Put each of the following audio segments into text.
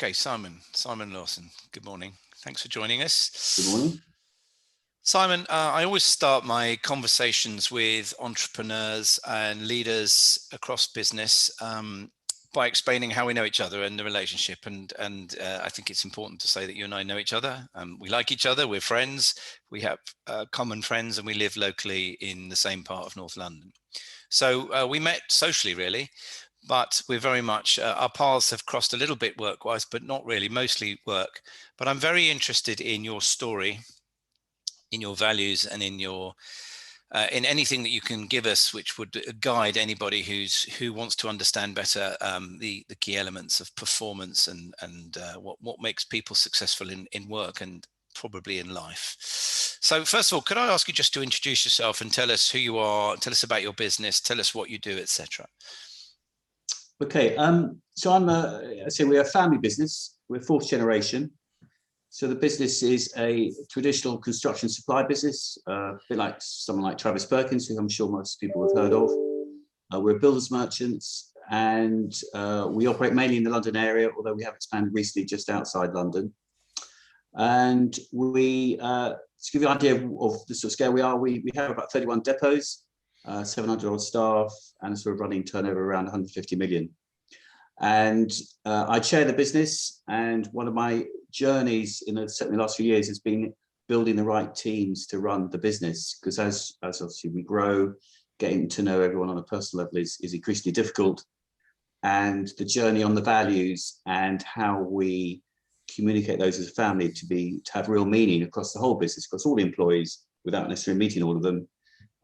Okay, Simon Lawson, good morning. Thanks for joining us. Good morning. Simon, I always start my conversations with entrepreneurs and leaders across business by explaining how we know each other and the relationship. And I think it's important to say that you and I know each other. We like each other. We're friends. We have common friends, and we live locally in the same part of North London. So we met socially, really. But we're very much, our paths have crossed a little bit work-wise, but not really, mostly work. But I'm very interested in your story, in your values, and in your in anything that you can give us, which would guide anybody who wants to understand better the key elements of performance and what makes people successful in work and probably in life. So first of all, could I ask you just to introduce yourself and tell us who you are, tell us about your business, tell us what you do, etc. Okay, so I say we're a family business. We're fourth generation. So the business is a traditional construction supply business, a bit like someone like Travis Perkins, who I'm sure most people have heard of. We're builders merchants, and we operate mainly in the London area, although we have expanded recently just outside London. And we, to give you an idea of the sort of scale we are, we have about 31 depots, 700 odd staff, and a sort of running turnover around 150 million. And I chair the business, and one of my journeys in certainly the last few years has been building the right teams to run the business, because as obviously we grow, getting to know everyone on a personal level is increasingly difficult. And the journey on the values and how we communicate those as a family to have real meaning across the whole business, across all the employees, without necessarily meeting all of them,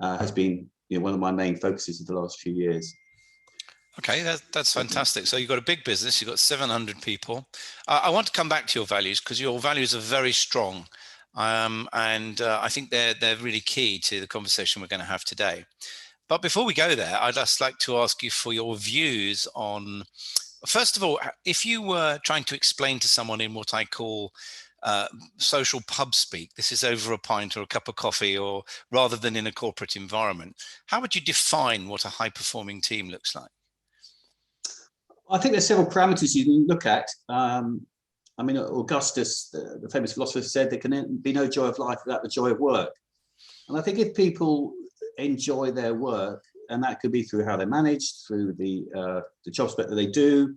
has been one of my main focuses of the last few years. Okay, that's fantastic. So you've got a big business, you've got 700 people. I want to come back to your values, because your values are very strong. And I think they're really key to the conversation we're going to have today. But before we go there, I'd just like to ask you for your views on, first of all, if you were trying to explain to someone in what I call social pub speak, this is over a pint or a cup of coffee, or rather than in a corporate environment, how would you define what a high-performing team looks like? I think there's several parameters you can look at. I mean, Augustus, the famous philosopher, said there can be no joy of life without the joy of work. And I think if people enjoy their work, and that could be through how they're managed, through the job spec that they do,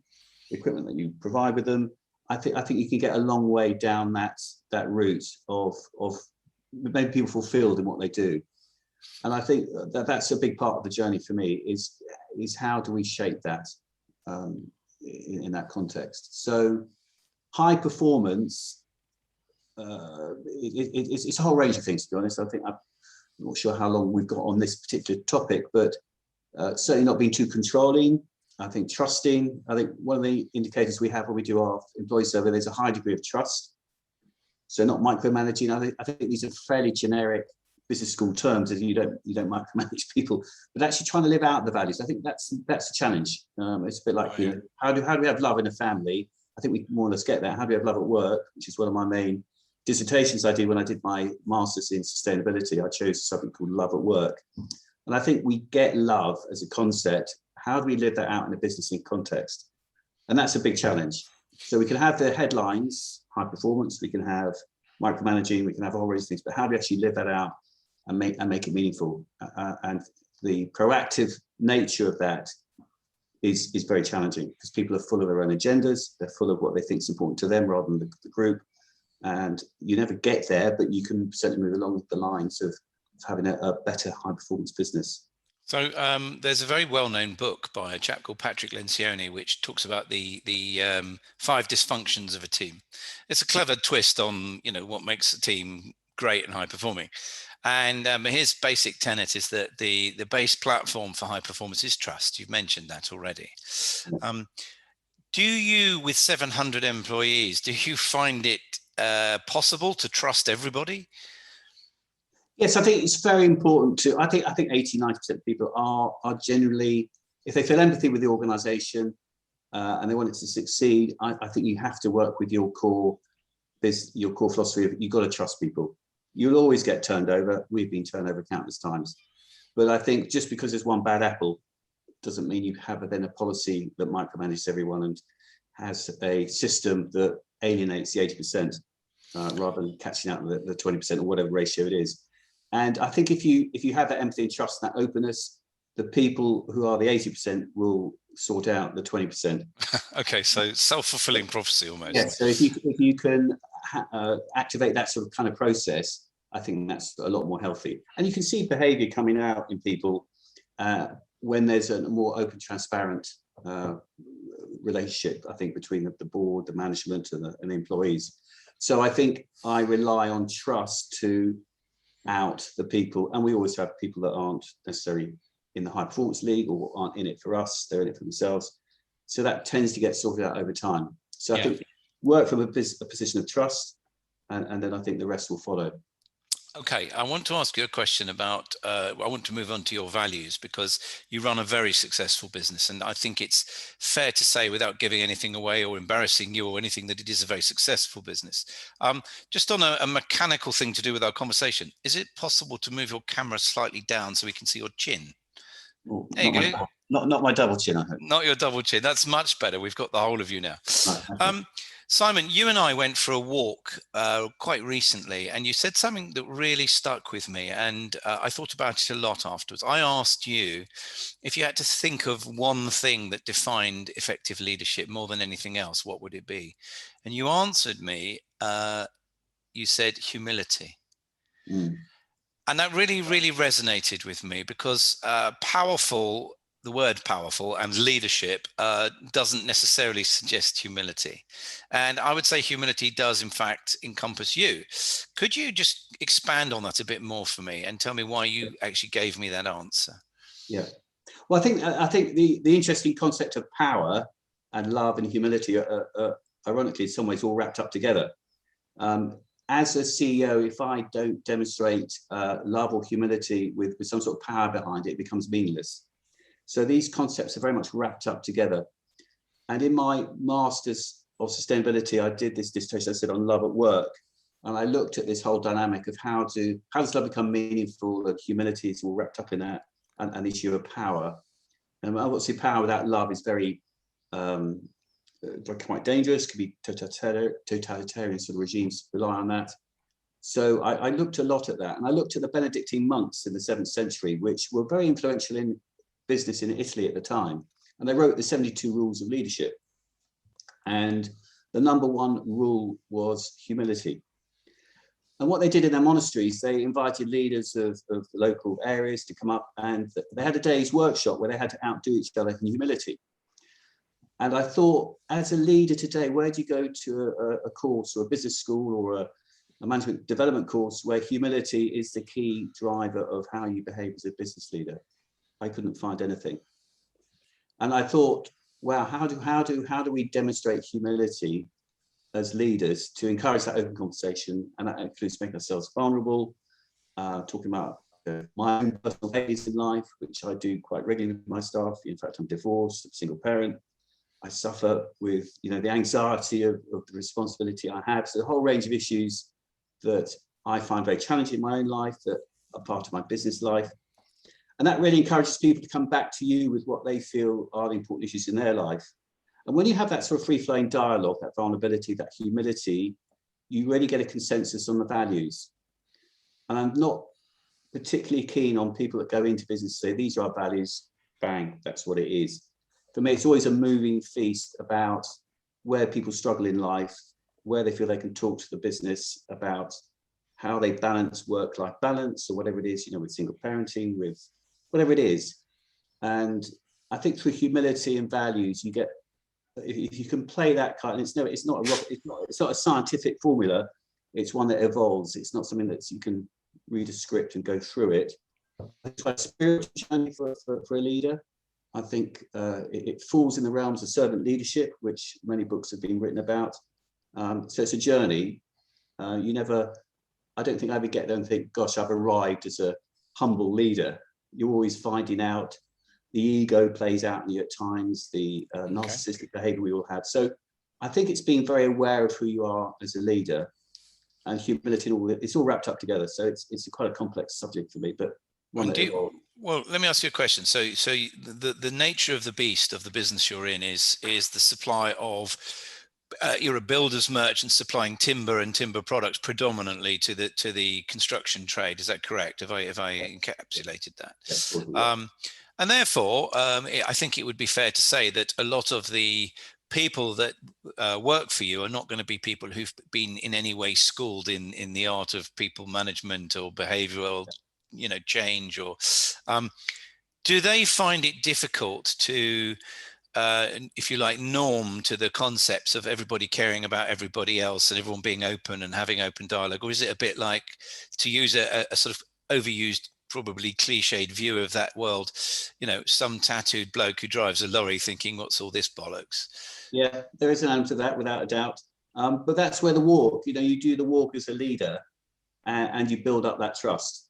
the equipment that you provide with them, I think you can get a long way down that route of making people fulfilled in what they do. And I think that's a big part of the journey for me, is how do we shape that in that context. So high performance, it's a whole range of things, to be honest. I think I'm not sure how long we've got on this particular topic, but certainly not being too controlling. I think trusting. I think one of the indicators we have when we do our employee survey, there's a high degree of trust. So not micromanaging. I think these are fairly generic business school terms, as you don't micromanage people, but actually trying to live out the values. I think that's a challenge. It's a bit like, how do we have love in a family? I think we more or less get that. How do we have love at work, which is one of my main dissertations I did when I did my master's in sustainability. I chose something called love at work. And I think we get love as a concept. How do we live that out in a business context? And that's a big challenge. So we can have the headlines, high performance, we can have micromanaging, we can have all these things, but how do we actually live that out and make it meaningful? And the proactive nature of that is very challenging, because people are full of their own agendas. They're full of what they think is important to them rather than the group. And you never get there, but you can certainly move along the lines of having a better high performance business. So there's a very well-known book by a chap called Patrick Lencioni, which talks about the 5 dysfunctions of a team. It's a clever twist on what makes a team great and high performing. And his basic tenet is that the base platform for high performance is trust. You've mentioned that already. Do you, with 700 employees, do you find it possible to trust everybody? Yes, I think it's very important to. I think 80-90% of people are generally, if they feel empathy with the organisation and they want it to succeed, I think you have to work with your core philosophy of, you've got to trust people. You'll always get turned over. We've been turned over countless times. But I think just because there's one bad apple doesn't mean you have then a policy that micromanages everyone. And has a system that alienates the 80% rather than catching out the 20% or whatever ratio it is. And I think if you have that empathy and trust, that openness, the people who are the 80% will sort out the 20%. Okay, so self-fulfilling prophecy almost. Yeah. So if you can activate that sort of kind of process, I think that's a lot more healthy. And you can see behaviour coming out in people when there's a more open, transparent relationship, I think, between the board, the management, and the employees. So I think I rely on trust to out the people, and we always have people that aren't necessarily in the high performance league or aren't in it for us, they're in it for themselves. So that tends to get sorted out over time. So I think work from a position of trust, and then I think the rest will follow. Okay, I want to ask you a question about, I want to move on to your values, because you run a very successful business. And I think it's fair to say, without giving anything away or embarrassing you or anything, that it is a very successful business. Just on a mechanical thing to do with our conversation, is it possible to move your camera slightly down so we can see your chin? Ooh, There you go. Not my double chin, I hope. Not your double chin. That's much better. We've got the whole of you now. Right, okay. Simon, you and I went for a walk quite recently, and you said something that really stuck with me, and I thought about it a lot afterwards. I asked you if you had to think of one thing that defined effective leadership more than anything else, what would it be? And you answered me, you said humility. Mm. And that really, really resonated with me, because the word powerful and leadership doesn't necessarily suggest humility. And I would say humility does, in fact, encompass you. Could you just expand on that a bit more for me and tell me why you actually gave me that answer? Yeah. Well, I think the interesting concept of power and love and humility are ironically, in some ways, all wrapped up together. As a CEO, if I don't demonstrate love or humility with some sort of power behind it, it becomes meaningless. So these concepts are very much wrapped up together. And in my Masters of Sustainability, I did this dissertation, I said, on love at work. And I looked at this whole dynamic of how does love become meaningful, and humility is all wrapped up in that, and the issue of power. And obviously power without love is very quite dangerous, could be totalitarian sort of regimes rely on that. So I looked a lot at that, and I looked at the Benedictine monks in the 7th century, which were very influential in business in Italy at the time. And they wrote the 72 rules of leadership. And the number one rule was humility. And what they did in their monasteries, they invited leaders of the local areas to come up, and they had a day's workshop where they had to outdo each other in humility. And I thought, as a leader today, where do you go to a course or a business school or a management development course where humility is the key driver of how you behave as a business leader? I couldn't find anything. And I thought, wow, how do we demonstrate humility as leaders to encourage that open conversation? And that includes making ourselves vulnerable, talking about my own personal behaviors in life, which I do quite regularly with my staff. In fact, I'm divorced, I'm a single parent. I suffer with, the anxiety of the responsibility I have. So a whole range of issues that I find very challenging in my own life that are part of my business life. And that really encourages people to come back to you with what they feel are the important issues in their life. And when you have that sort of free-flowing dialogue, that vulnerability, that humility, you really get a consensus on the values. And I'm not particularly keen on people that go into business and say, these are our values, bang, that's what it is. For me, it's always a moving feast about where people struggle in life, where they feel they can talk to the business about how they balance work-life balance or whatever it is, with single parenting, with whatever it is. And I think through humility and values, you get, if you can play that card, and it's not a scientific formula, it's one that evolves. It's not something that you can read a script and go through it. It's a spiritual journey for a leader. I think it falls in the realms of servant leadership, which many books have been written about. So it's a journey. I don't think I ever get there and think, gosh, I've arrived as a humble leader. You're always finding out. The ego plays out in you at times, the narcissistic behavior we all have. So I think it's being very aware of who you are as a leader, and humility and all that. It's all wrapped up together. So it's quite a complex subject for me, but one that evolved. Well, let me ask you a question. The nature of the beast of the business you're in is the supply of you're a builder's merchant supplying timber and timber products predominantly to the construction trade. Is that correct? Have I encapsulated that? Yes, broadly, yeah. And therefore, I think it would be fair to say that a lot of the people that work for you are not going to be people who've been in any way schooled in the art of people management or behavioral, change, or do they find it difficult to if you like, norm to the concepts of everybody caring about everybody else and everyone being open and having open dialogue? Or is it a bit like, to use a sort of overused, probably cliched view of that world, some tattooed bloke who drives a lorry thinking, what's all this bollocks? Yeah, there is an element to that, without a doubt. But that's where the walk, you do the walk as a leader, and you build up that trust.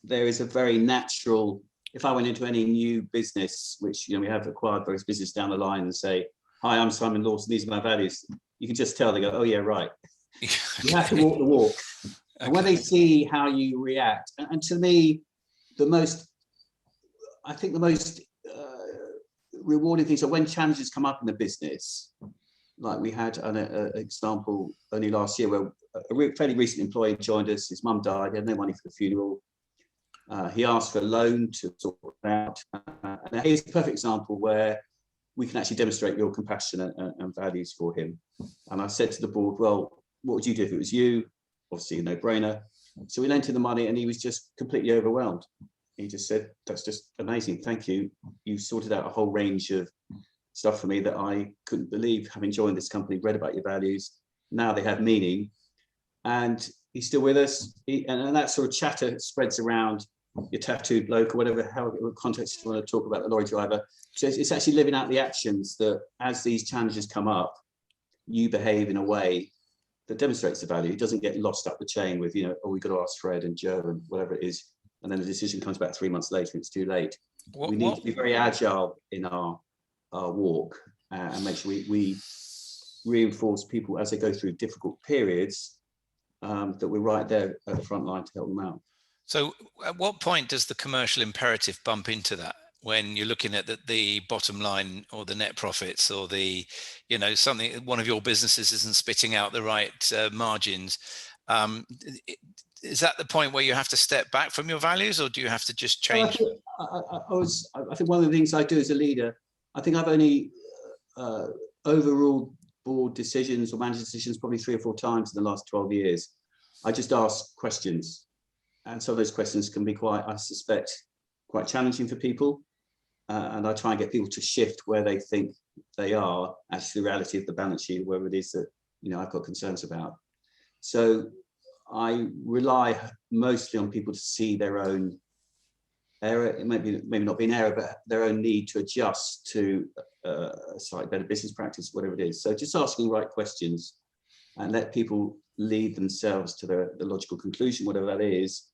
There is a very natural, if I went into any new business, which we have acquired various business down the line, and say, "Hi, I'm Simon Lawson. These are my values." You can just tell they go, "Oh yeah, right." Okay. You have to walk the walk, and when they see how you react, and to me, I think the most rewarding things are when challenges come up in the business. Like we had an example only last year where a fairly recent employee joined us. His mum died. He had no money for the funeral. He asked for a loan to sort it out. And here's a perfect example where we can actually demonstrate real compassion and values for him. And I said to the board, well, what would you do if it was you? Obviously, a no-brainer. So we lent him the money and he was just completely overwhelmed. He just said, "That's just amazing. Thank you. You sorted out a whole range of stuff for me that I couldn't believe, having joined this company, read about your values. Now they have meaning." And he's still with us. And that sort of chatter spreads around your tattooed bloke or whatever, however context you want to talk about the lorry driver. So it's actually living out the actions that, as these challenges come up, you behave in a way that demonstrates the value. It doesn't get lost up the chain with, "Oh, we've got to ask Fred and Joe and whatever it is." And then the decision comes back 3 months later, it's too late. We need to be very agile in our walk and make sure we reinforce people as they go through difficult periods, that we're right there at the front line to help them out. So at what point does the commercial imperative bump into that, when you're looking at the bottom line or the net profits, or something, one of your businesses isn't spitting out the right margins? Is that the point where you have to step back from your values, or do you have to just change? I think one of the things I do as a leader, I think I've only overruled board decisions or management decisions probably 3 or 4 times in the last 12 years. I just ask questions. And some of those questions can be quite, I suspect, quite challenging for people. And I try and get people to shift where they think they are, actually the reality of the balance sheet, wherever it is that I've got concerns about. So I rely mostly on people to see their own error. It maybe not be an error, but their own need to adjust to a slightly better business practice, whatever it is. So just asking the right questions and let people lead themselves to the logical conclusion, whatever that is,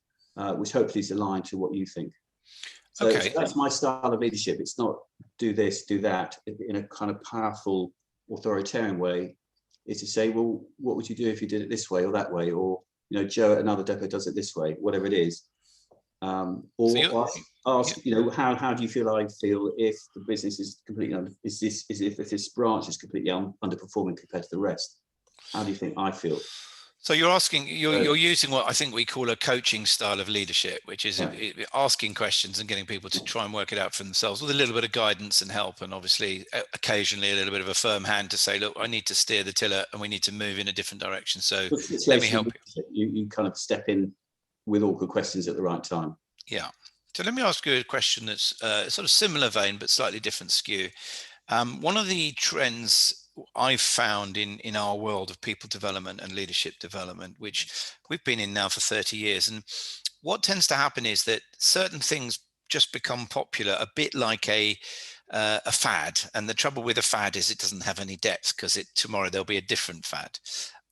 which hopefully is aligned to what you think. So, okay. So that's my style of leadership. It's not do this, do that in a kind of powerful, authoritarian way. It's to say, well, what would you do if you did it this way or that way? Or, Joe at another depot does it this way, whatever it is. Or ask, how do you feel I feel if the business is completely if this branch is completely underperforming compared to the rest? How do you think I feel? So you're using what I think we call a coaching style of leadership, which is asking questions and getting people to try and work it out for themselves with a little bit of guidance and help, and obviously occasionally a little bit of a firm hand to say, look, I need to steer the tiller and we need to move in a different direction. So let me help you. You kind of step in with awkward questions at the right time. Yeah. So let me ask you a question that's sort of similar vein, but slightly different skew. One of the trends I've found in our world of people development and leadership development, which we've been in now for 30 years. And what tends to happen is that certain things just become popular, a bit like a fad. And the trouble with a fad is it doesn't have any depth, because tomorrow there'll be a different fad.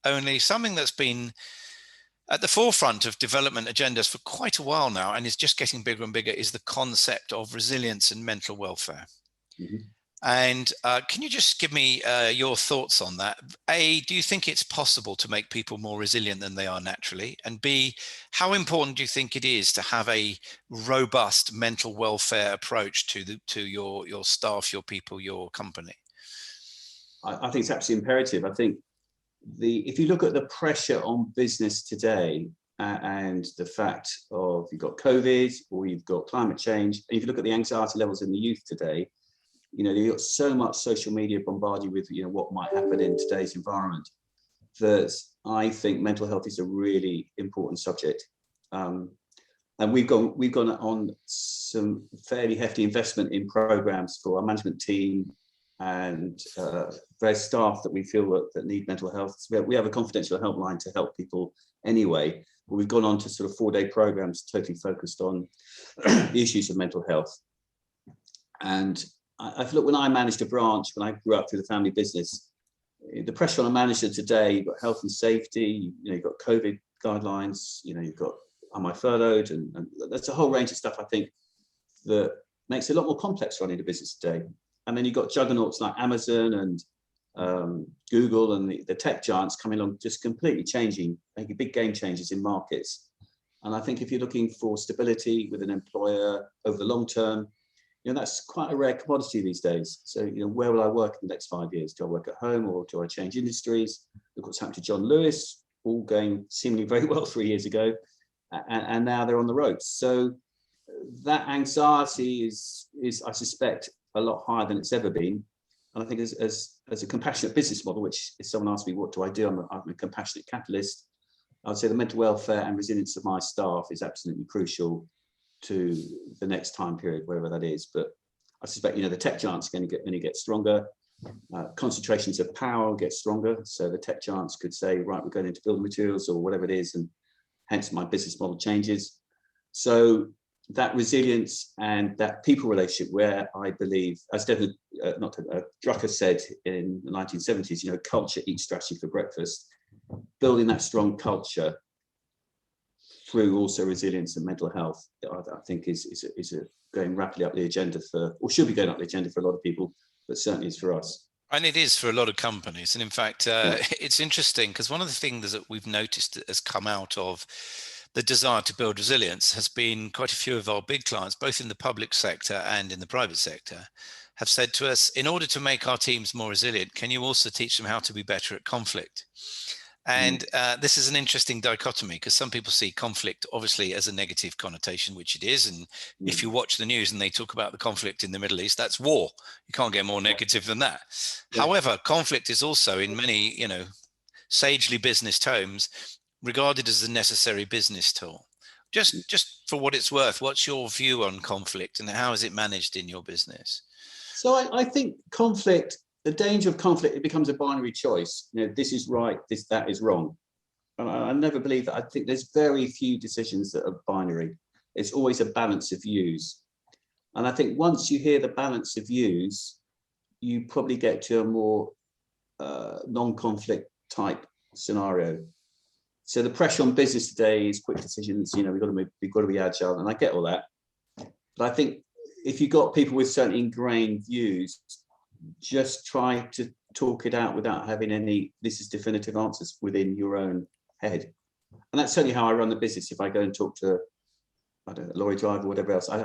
Only something that's been at the forefront of development agendas for quite a while now, and is just getting bigger and bigger, is the concept of resilience and mental welfare. Mm-hmm. And can you just give me your thoughts on that? A, do you think it's possible to make people more resilient than they are naturally? And B, how important do you think it is to have a robust mental welfare approach to your staff, your people, your company? I think it's absolutely imperative. I think if you look at the pressure on business today, and the fact of you've got COVID or you've got climate change, and if you look at the anxiety levels in the youth today, you've got so much social media bombard you with, what might happen in today's environment, that I think mental health is a really important subject. And we've gone on some fairly hefty investment in programs for our management team and various staff that we feel that need mental health. So we have a confidential helpline to help people anyway, but we've gone on to sort of 4-day programs totally focused on the issues of mental health. And I feel like when I managed a branch, when I grew up through the family business, the pressure on a manager today, you've got health and safety, you've got COVID guidelines, you've got am I furloughed, and there's a whole range of stuff I think that makes it a lot more complex running a business today. And then you've got juggernauts like Amazon and Google and the tech giants coming along, just completely changing, making big game changes in markets. And I think if you're looking for stability with an employer over the long term, that's quite a rare commodity these days. So, where will I work in the next 5 years? Do I work at home or do I change industries? Look what's happened to John Lewis, all going seemingly very well 3 years ago, and now they're on the ropes. So that anxiety is I suspect, a lot higher than it's ever been. And I think as a compassionate business model, which if someone asks me, what do I do? I'm a compassionate catalyst. I'd say the mental welfare and resilience of my staff is absolutely crucial to the next time period, wherever that is. But I suspect, the tech giants are going to get stronger. Concentrations of power get stronger. So the tech giants could say, right, we're going into building materials or whatever it is, and hence my business model changes. So that resilience and that people relationship, where I believe, as Devin, Drucker said in the 1970s, culture eats strategy for breakfast. Building that strong culture through also resilience and mental health, I think is going rapidly up the agenda or should be going up the agenda for a lot of people, but certainly is for us. And it is for a lot of companies. And in fact, it's interesting because one of the things that we've noticed that has come out of the desire to build resilience has been quite a few of our big clients, both in the public sector and in the private sector, have said to us, in order to make our teams more resilient, can you also teach them how to be better at conflict? And this is an interesting dichotomy because some people see conflict obviously as a negative connotation, which it is. And if you watch the news and they talk about the conflict in the Middle East, that's war. You can't get more negative than that. Yeah. However, conflict is also in many, sagely business terms regarded as a necessary business tool. Just for what it's worth, what's your view on conflict and how is it managed in your business? So I think conflict, the danger of conflict, it becomes a binary choice. This is right, that is wrong. And I never believe that. I think there's very few decisions that are binary. It's always a balance of views. And I think once you hear the balance of views, you probably get to a more non-conflict type scenario. So the pressure on business today is quick decisions. We've got to be agile, and I get all that. But I think if you've got people with certain ingrained views, just try to talk it out without having any this is definitive answers within your own head. And that's certainly how I run the business. If I go and talk to a lorry driver or whatever else, I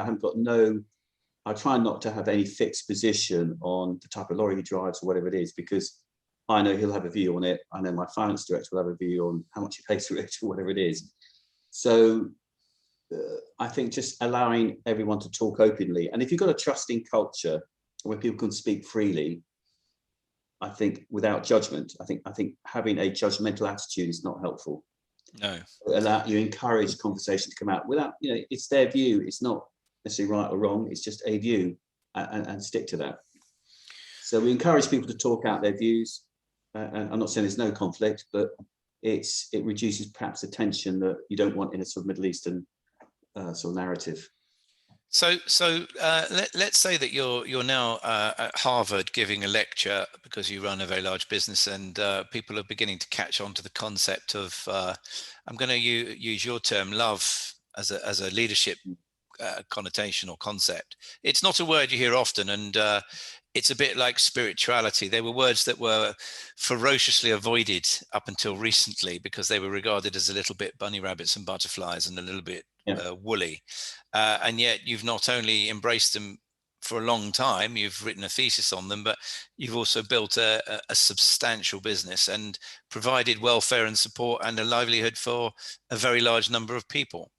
try not to have any fixed position on the type of lorry he drives or whatever it is, because I know he'll have a view on it. I know my finance director will have a view on how much he pays for it or whatever it is. So I think just allowing everyone to talk openly. And if you've got a trusting culture where people can speak freely, I think without judgment, I think having a judgmental attitude is not helpful. No. You encourage conversation to come out without, it's their view. It's not necessarily right or wrong. It's just a view, and stick to that. So we encourage people to talk out their views. And I'm not saying there's no conflict, but it reduces perhaps the tension that you don't want in a sort of Middle Eastern sort of narrative. So let's say that you're now at Harvard giving a lecture because you run a very large business, and people are beginning to catch on to the concept of I'm going to use your term, love as a leadership connotation or concept. It's not a word you hear often, and it's a bit like spirituality. They were words that were ferociously avoided up until recently because they were regarded as a little bit bunny rabbits and butterflies and a little bit woolly. And yet you've not only embraced them for a long time, you've written a thesis on them, but you've also built a substantial business and provided welfare and support and a livelihood for a very large number of people.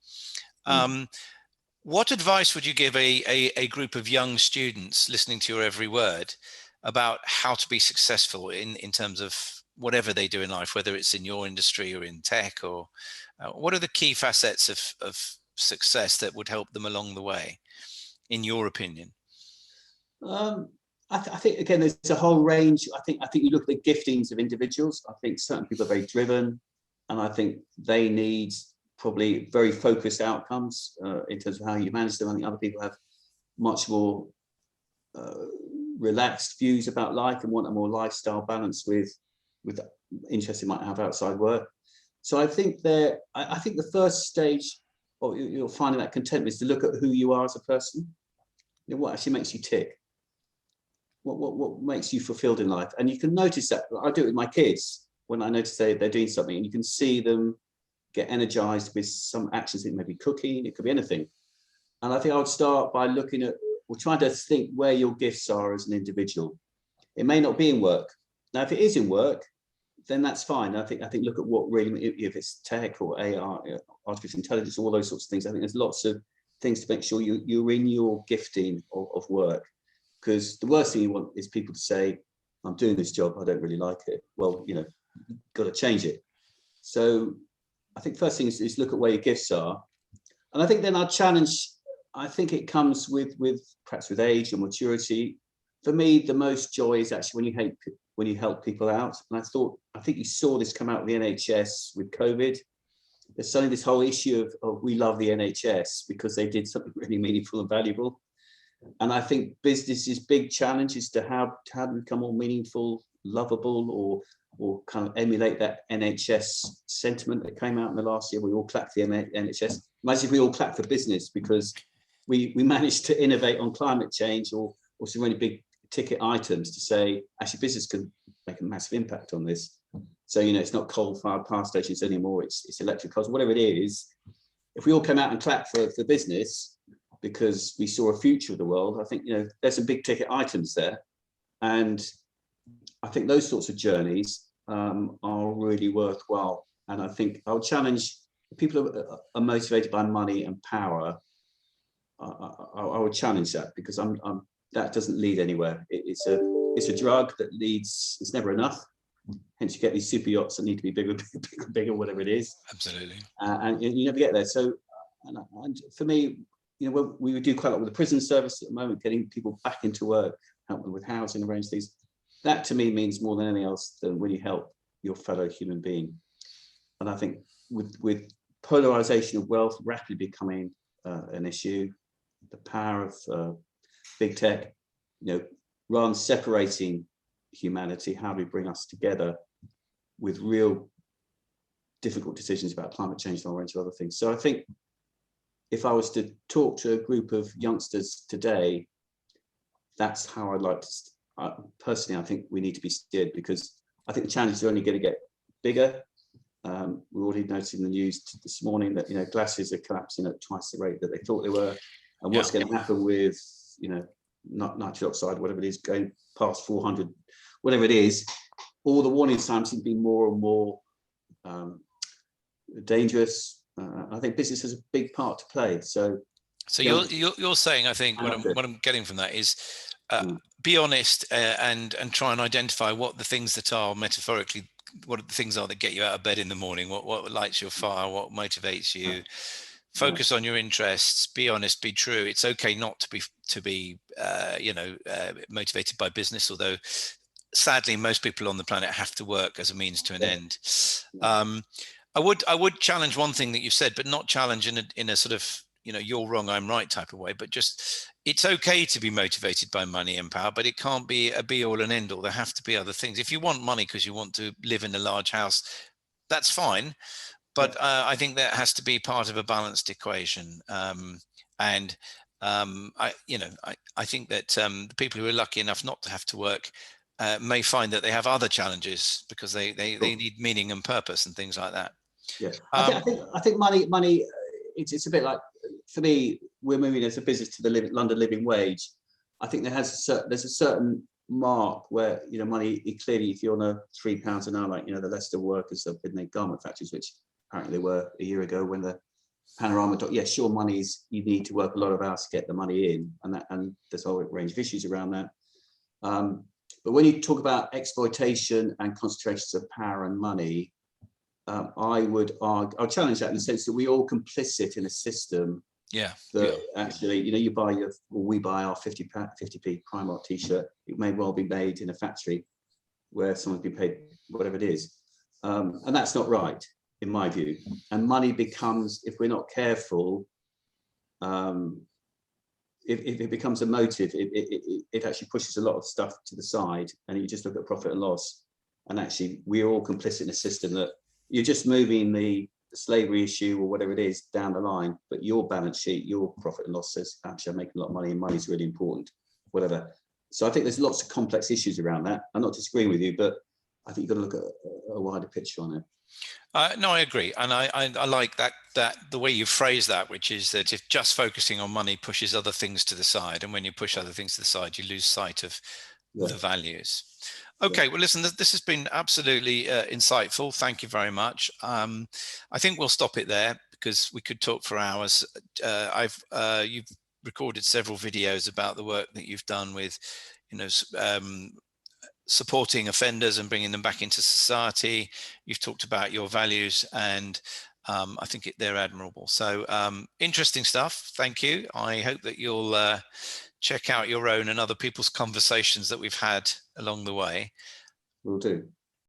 What advice would you give a group of young students listening to your every word about how to be successful in terms of whatever they do in life, whether it's in your industry or in tech, or what are the key facets of success that would help them along the way, in your opinion? I think, again, there's a whole range. I think you look at the giftings of individuals. I think certain people are very driven, and I think they need probably very focused outcomes in terms of how you manage them. I think other people have much more relaxed views about life and want a more lifestyle balance with interests they might have outside work. So I think I think the first stage of you're finding that contentment is to look at who you are as a person. You know, what actually makes you tick? What makes you fulfilled in life? And you can notice that. I do it with my kids when I notice they're doing something, and you can see them get energized with some actions. It may be cooking, it could be anything. And I think I would start by looking at, or trying to think where your gifts are as an individual. It may not be in work. Now, if it is in work, then that's fine. I think look at what really, if it's tech or AI, artificial intelligence, all those sorts of things. I think there's lots of things to make sure you're in your gifting of work. Because the worst thing you want is people to say, I'm doing this job, I don't really like it. Well, you know, you've got to change it. So I think first thing is look at where your gifts are. And I think then our challenge, I think it comes with perhaps with age or maturity. For me, the most joy is actually when you help people out. And I think you saw this come out of the NHS with COVID. There's suddenly this whole issue of we love the NHS because they did something really meaningful and valuable. And I think business's big challenge is to how to become more meaningful, lovable, or kind of emulate that NHS sentiment that came out in the last year. We all clapped for the NHS. Imagine if we all clapped for business because we managed to innovate on climate change or some really big ticket items to say, actually, business can make a massive impact on this. So, you know, it's not coal-fired power stations anymore, it's electric cars, whatever it is. If we all came out and clapped for business because we saw a future of the world, I think, you know, there's some big ticket items there. And I think those sorts of journeys are really worthwhile. And I think I would challenge people who are motivated by money and power. I would challenge that because that doesn't lead anywhere. It's a drug that leads. It's never enough. Hence, you get these super yachts that need to be bigger, bigger, bigger, whatever it is. Absolutely. And you never get there. So, and for me, you know, we do quite a lot with the prison service at the moment, getting people back into work, help them with housing, arrange things. That to me means more than anything else than when you help your fellow human being. And I think with polarization of wealth rapidly becoming an issue, the power of big tech, you know, rather than separating humanity, how do we bring us together with real difficult decisions about climate change and a range of other things. So I think if I was to talk to a group of youngsters today, that's how I'd like to, personally, I think we need to be steered, because I think the challenges are only going to get bigger. We're already noticing in the news this morning that, you know, glaciers are collapsing at twice the rate that they thought they were. And what's going to happen with, you know, nitric oxide, whatever it is, going past 400, whatever it is, all the warning signs seem to be more and more dangerous. I think business has a big part to play. So you're saying, I think what I'm getting from that is be honest and try and identify what the things that are metaphorically, what the things are that get you out of bed in the morning, what lights your fire, what motivates you. Focus on your interests, be honest, be true. It's okay not to be motivated by business, although sadly most people on the planet have to work as a means to an end. I would challenge one thing that you said, but not challenge in a sort of, you know, you're wrong, I'm right type of way, but just, it's okay to be motivated by money and power, but it can't be a be all and end all. There have to be other things. If you want money because you want to live in a large house, that's fine. But I think that has to be part of a balanced equation. And I think that the people who are lucky enough not to have to work may find that they have other challenges because they need meaning and purpose and things like that. Yeah, I think money. It's a bit like, for me, we're moving as a business to the London living wage. I think there's a certain mark where, you know, money, clearly, if you're on a £3 an hour, like, you know, the Leicester workers up in the garment factories, which apparently they were a year ago when the panorama. Yeah, sure, money's, you need to work a lot of hours to get the money in, and there's a whole range of issues around that. But when you talk about exploitation and concentrations of power and money, I would argue, I'll challenge that in the sense that we're all complicit in a system. Yeah. That actually, you know, we buy our 50p Primark t-shirt. It may well be made in a factory where someone's been paid whatever it is, and that's not right in my view. And money becomes, if we're not careful, if it becomes a motive, it actually pushes a lot of stuff to the side, and you just look at profit and loss. And actually, we're all complicit in a system that you're just moving the slavery issue or whatever it is down the line, but your balance sheet, your profit and loss says, actually, I'm making a lot of money and money's really important, whatever. So I think there's lots of complex issues around that. I'm not disagreeing with you, but I think you've got to look at a wider picture on it. No, I agree, and I like that the way you phrase that, which is that if just focusing on money pushes other things to the side, and when you push other things to the side, you lose sight of the values. Okay, well, listen, this has been absolutely insightful. Thank you very much. I think we'll stop it there because we could talk for hours. You've recorded several videos about the work that you've done with, you know, supporting offenders and bringing them back into society. You've talked about your values, and I think they're admirable. So interesting stuff. Thank you. I hope that you'll check out your own and other people's conversations that we've had along the way. Will do.